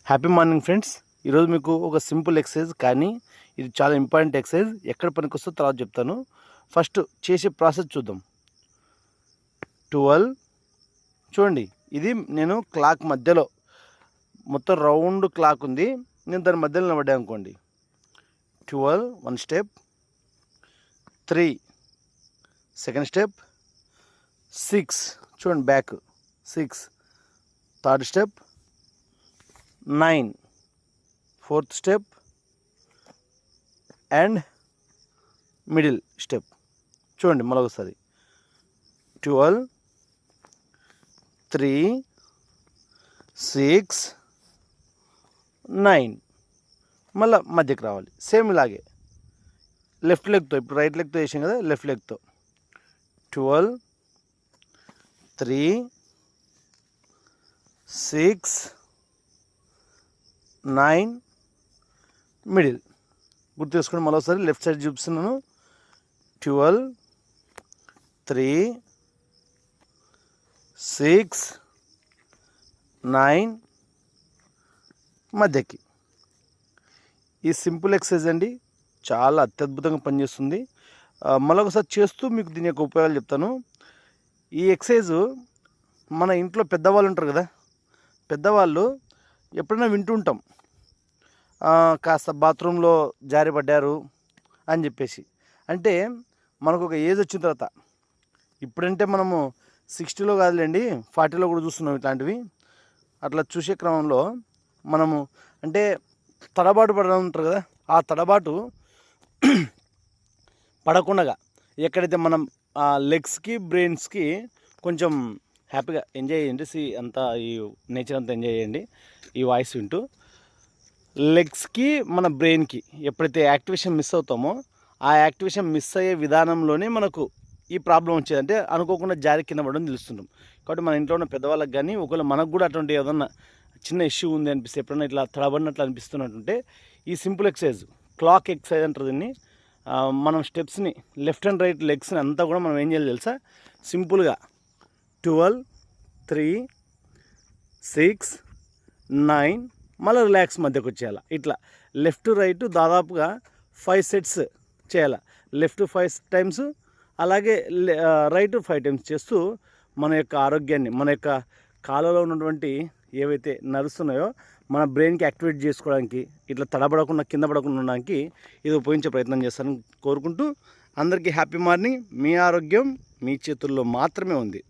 Happy morning friends. ఈరోజు మీకు ఒక సింపుల్ ఎక్సర్సైజ్, కానీ ఇది చాలా ఇంపార్టెంట్ ఎక్సర్సైజ్. ఎక్కడ పనికొస్తో తర్వాత చెప్తాను. ఫస్ట్ చేసే ప్రాసెస్ చూద్దాం. 12 చూడండి, ఇది నేను క్లాక్ మధ్యలో, మొత్తం రౌండ్ క్లాక్ ఉంది, నేను దాని మధ్యలో నిలబడ్డా అనుకోండి. 12 వన్ స్టెప్, 3 సెకండ్ స్టెప్, 6 చూడండి back, 6 third step, 9 fourth step and middle step. చూడండి మరొకసారి 12 3 6 9 మళ్ళీ మధ్యకి రావాలి. సేమ్ ఇలాగే లెఫ్ట్ లెగ్తో, ఇప్పుడు రైట్ లెగ్తో వేసాం కదా, లెఫ్ట్ లెగ్తో 12 3 6 9 మిడిల్. గుర్తు చేసుకుని మరోసారి లెఫ్ట్ సైడ్ చూపిస్తున్నాను. 12 3 6 9 మధ్యకి. ఈ సింపుల్ ఎక్సర్సైజ్ అండి, చాలా అత్యద్భుతంగా పనిచేస్తుంది. మరొకసారి చేస్తూ మీకు దీని యొక్క ఉపయోగాలు చెప్తాను. ఈ ఎక్సర్సైజ్ మన ఇంట్లో పెద్దవాళ్ళు ఉంటారు కదా, పెద్దవాళ్ళు ఎప్పుడైనా వింటుంటాం, కాస్త బాత్రూంలో జారిపడ్డారు అని చెప్పేసి. అంటే మనకు ఒక ఏజ్ వచ్చిన తర్వాత, ఇప్పుడంటే మనము 60లో కాదులేండి, 40లో కూడా చూస్తున్నాం ఇట్లాంటివి. అట్లా చూసే క్రమంలో మనము అంటే తడబాటు పడడం ఉంటారు కదా, ఆ తడబాటు పడకుండా ఎక్కడైతే మనం లెగ్స్కి బ్రెయిన్స్కి కొంచెం హ్యాపీగా ఎంజాయ్ చేయండి. అంతా ఈ నేచర్ అంతా ఎంజాయ్ చేయండి ఈ వాయిస్ వింటూ. లెగ్స్కి మన బ్రెయిన్కి ఎప్పుడైతే యాక్టివేషన్ మిస్ అవుతామో, ఆ యాక్టివేషన్ మిస్ అయ్యే విధానంలోనే మనకు ఈ ప్రాబ్లం వచ్చేది. అంటే అనుకోకుండా జారి కింద పడడం తెలుస్తుంటాం. కాబట్టి మన ఇంట్లో ఉన్న పెద్దవాళ్ళకి కానీ, ఒకవేళ మనకు కూడా అటువంటి ఏదన్నా చిన్న ఇష్యూ ఉంది అనిపిస్తే, ఎప్పుడైనా ఇట్లా తడబడినట్లు అనిపిస్తున్నట్టుంటే, ఈ సింపుల్ ఎక్సర్సైజ్, క్లాక్ ఎక్సర్సైజ్ అంటారు దీన్ని. మనం స్టెప్స్ని, లెఫ్ట్ అండ్ రైట్ లెగ్స్ని అంతా కూడా మనం ఏం చేయాలి తెలుసా? సింపుల్గా 12 3 6 9 మళ్ళీ రిలాక్స్ మధ్యకు వచ్చేయాలి. ఇట్లా లెఫ్ట్ రైట్ దాదాపుగా 5 సెట్స్ చేయాలి. లెఫ్ట్ 5 టైమ్స్, అలాగే రైట్ 5 టైమ్స్ చేస్తూ మన యొక్క ఆరోగ్యాన్ని, మన యొక్క కాళ్ళలో ఉన్నటువంటి ఏవైతే నర్వ్స్ ఉన్నాయో మన బ్రెయిన్కి యాక్టివేట్ చేసుకోవడానికి, ఇట్లా తడబడకుండా కింద పడకుండా ఉండడానికి ఇది ఉపయోగించే ప్రయత్నం చేస్తానని కోరుకుంటూ, అందరికీ హ్యాపీ మార్నింగ్. మీ ఆరోగ్యం మీ చేతుల్లో మాత్రమే ఉంది.